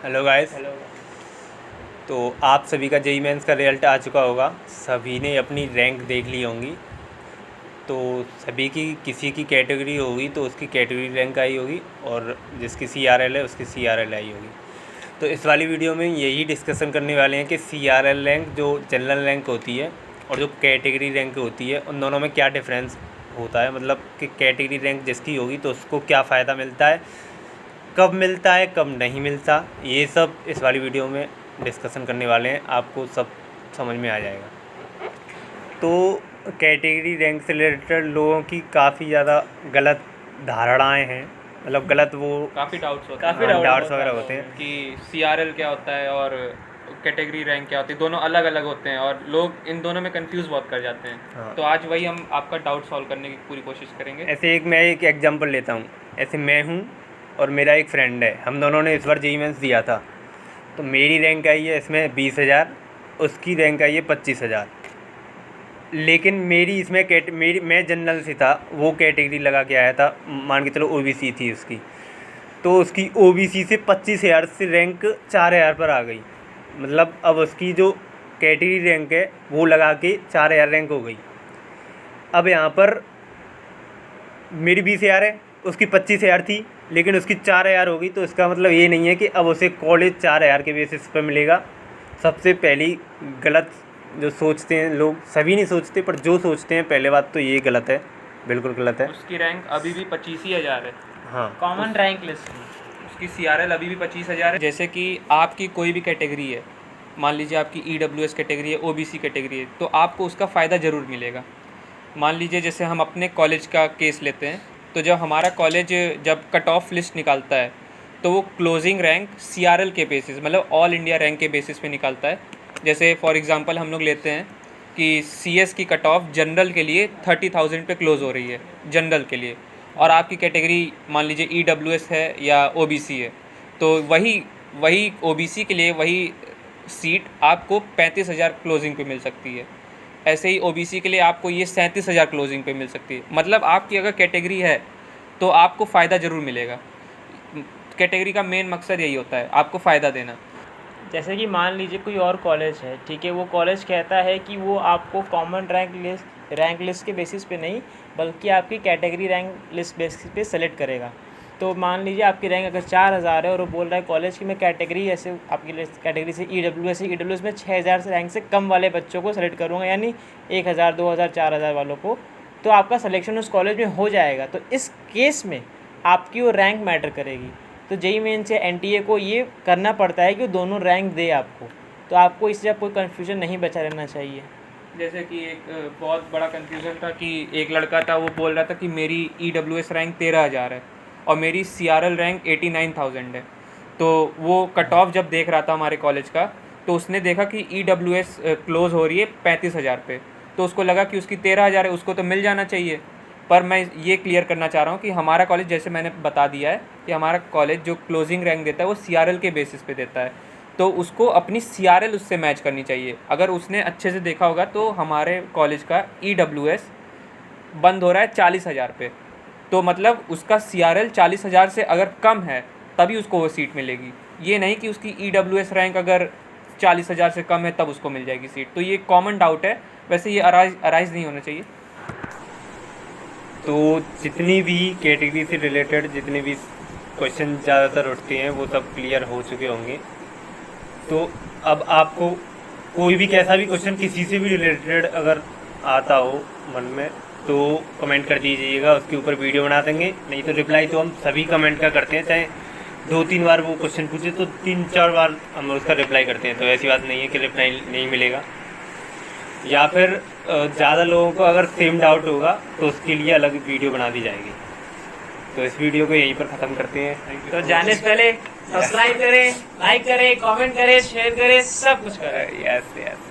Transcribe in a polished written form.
Hello guys. Hello. तो आप सभी का जेईई मेंस का रिजल्ट आ चुका होगा। सभी ने अपनी रैंक देख ली होंगी। तो सभी की किसी की कैटेगरी होगी तो उसकी कैटेगरी रैंक आई होगी, और जिसकी सीआरएल है उसकी सीआरएल आई होगी। तो इस वाली वीडियो में यही डिस्कशन करने वाले हैं कि सीआरएल रैंक जो जनरल रैंक होती है और जो कैटेगरी रैंक होती है, उन दोनों में क्या डिफरेंस होता है। मतलब कि कैटेगरी रैंक जिसकी होगी तो उसको क्या फ़ायदा मिलता है, कब मिलता है, कब नहीं मिलता, ये सब इस वाली वीडियो में डिस्कशन करने वाले हैं। आपको सब समझ में आ जाएगा। तो कैटेगरी रैंक से रिलेटेड लोगों की काफ़ी ज़्यादा गलत धारणाएं हैं, मतलब गलत वो काफ़ी डाउट्स डाउट्स वगैरह होते हैं कि सीआरएल क्या होता है और कैटेगरी रैंक क्या होती है। दोनों अलग अलग होते हैं और लोग इन दोनों में कंफ्यूज बहुत कर जाते हैं। हाँ। तो आज वही हम आपका डाउट सॉल्व करने की पूरी कोशिश करेंगे। ऐसे मैं एक एग्जांपल लेता हूँ। ऐसे मैं हूँ और मेरा एक फ्रेंड है, हम दोनों ने इस बार जेईई मेंस दिया था। तो मेरी रैंक आई है इसमें 20,000, उसकी रैंक आई है 25,000। लेकिन मेरी इसमें मेरी मैं जनरल से था, वो कैटेगरी लगा के आया था, मान के चलो ओबीसी थी उसकी। तो उसकी ओबीसी से 25,000 से रैंक 4,000 पर आ गई। मतलब अब उसकी जो कैटेगरी रैंक है वो लगा के 4,000 रैंक हो गई। अब यहाँ पर मेरी 20,000 है, उसकी 25,000 थी, लेकिन उसकी 4,000 होगी। तो इसका मतलब ये नहीं है कि अब उसे कॉलेज 4,000 के बेसिस पर मिलेगा। सबसे पहली गलत जो सोचते हैं लोग, सभी नहीं सोचते पर जो सोचते हैं, पहले बात तो ये गलत है, बिल्कुल गलत है। उसकी रैंक अभी भी 25,000 है। हाँ, कॉमन रैंक लिस्ट उसकी सीआरएल अभी भी 25,000 है। जैसे कि आपकी कोई भी कैटेगरी है, मान लीजिए आपकी ईडब्ल्यूएस कैटेगरी है, ओबीसी कैटेगरी है, तो आपको उसका फ़ायदा ज़रूर मिलेगा। मान लीजिए जैसे हम अपने कॉलेज का केस लेते हैं, तो जब हमारा कॉलेज जब कट ऑफ लिस्ट निकालता है तो वो क्लोजिंग रैंक सीआरएल के बेसिस, मतलब ऑल इंडिया रैंक के बेसिस पे निकालता है। जैसे फॉर एग्जांपल हम लोग लेते हैं कि सीएस की कट ऑफ जनरल के लिए 30,000 पे क्लोज़ हो रही है जनरल के लिए, और आपकी कैटेगरी मान लीजिए ईडब्ल्यूएस है या ओबीसी है, तो वही ओबीसी के लिए वही सीट आपको 35,000 क्लोजिंग पे मिल सकती है। ऐसे ही ओबीसी के लिए आपको ये 37,000 क्लोजिंग पे मिल सकती है। मतलब आपकी अगर कैटेगरी है तो आपको फ़ायदा ज़रूर मिलेगा। कैटेगरी का मेन मकसद यही होता है, आपको फ़ायदा देना। जैसे कि मान लीजिए कोई और कॉलेज है, ठीक है, वो कॉलेज कहता है कि वो आपको कॉमन रैंक लिस्ट के बेसिस पे नहीं, बल्कि आपकी कैटेगरी रैंक लिस्ट बेसिस पे सेलेक्ट करेगा। तो मान लीजिए आपकी रैंक अगर 4,000 है और वो बोल रहा है कॉलेज की मैं कैटेगरी, ऐसे आपकी कैटेगरी से ईडब्ल्यूएस में 6,000 से रैंक से कम वाले बच्चों को सेलेक्ट करूँगा, यानी 1,000, 2,000, 4,000 वालों को, तो आपका सिलेक्शन उस कॉलेज में हो जाएगा। तो इस केस में आपकी वो रैंक मैटर करेगी। तो जेईई मेंस या एनटीए को ये करना पड़ता है कि वो दोनों रैंक दे आपको। तो आपको इससे कोई कन्फ्यूजन नहीं बचा रहना चाहिए। जैसे कि एक बहुत बड़ा कन्फ्यूज़न था कि एक लड़का था, वो बोल रहा था कि मेरी ईडब्ल्यूएस रैंक 13,000 है और मेरी सीआरएल रैंक 89,000 है। तो वो कट ऑफ जब देख रहा था हमारे कॉलेज का, तो उसने देखा कि ईडब्ल्यूएस क्लोज़ हो रही है 35,000 पे, तो उसको लगा कि उसकी 13,000 है, उसको तो मिल जाना चाहिए। पर मैं ये क्लियर करना चाह रहा हूँ कि हमारा कॉलेज, जैसे मैंने बता दिया है कि हमारा कॉलेज जो क्लोजिंग रैंक देता है वो सीआरएल के बेसिस पे देता है, तो उसको अपनी सीआरएल उससे मैच करनी चाहिए। अगर उसने अच्छे से देखा होगा तो हमारे कॉलेज का ईडब्ल्यूएस बंद हो रहा है 40,000 पे, तो मतलब उसका सीआरएल 40,000 से अगर कम है तभी उसको वो सीट मिलेगी। ये नहीं कि उसकी ईडब्ल्यूएस रैंक अगर 40,000 से कम है तब उसको मिल जाएगी सीट। तो ये कॉमन डाउट है, वैसे ये अराइज नहीं होना चाहिए। तो जितनी भी कैटेगरी से रिलेटेड जितने भी क्वेश्चन ज़्यादातर उठते हैं वो सब क्लियर हो चुके होंगे। तो अब आपको कोई भी कैसा भी क्वेश्चन किसी से भी रिलेटेड अगर आता हो मन में, तो कमेंट कर दीजिएगा, उसके ऊपर वीडियो बना देंगे। नहीं तो रिप्लाई तो हम सभी कमेंट का करते हैं, चाहे 2-3 बार वो क्वेश्चन पूछे तो 3-4 बार हम उसका रिप्लाई करते हैं। तो ऐसी बात नहीं है कि रिप्लाई नहीं मिलेगा। या फिर ज़्यादा लोगों को अगर सेम डाउट होगा तो उसके लिए अलग वीडियो बना दी जाएगी। तो इस वीडियो को यहीं पर ख़त्म करते हैं। तो जाने से पहले सब्सक्राइब करें, लाइक करें, कमेंट करें, शेयर करें, सब कुछ करें। यस।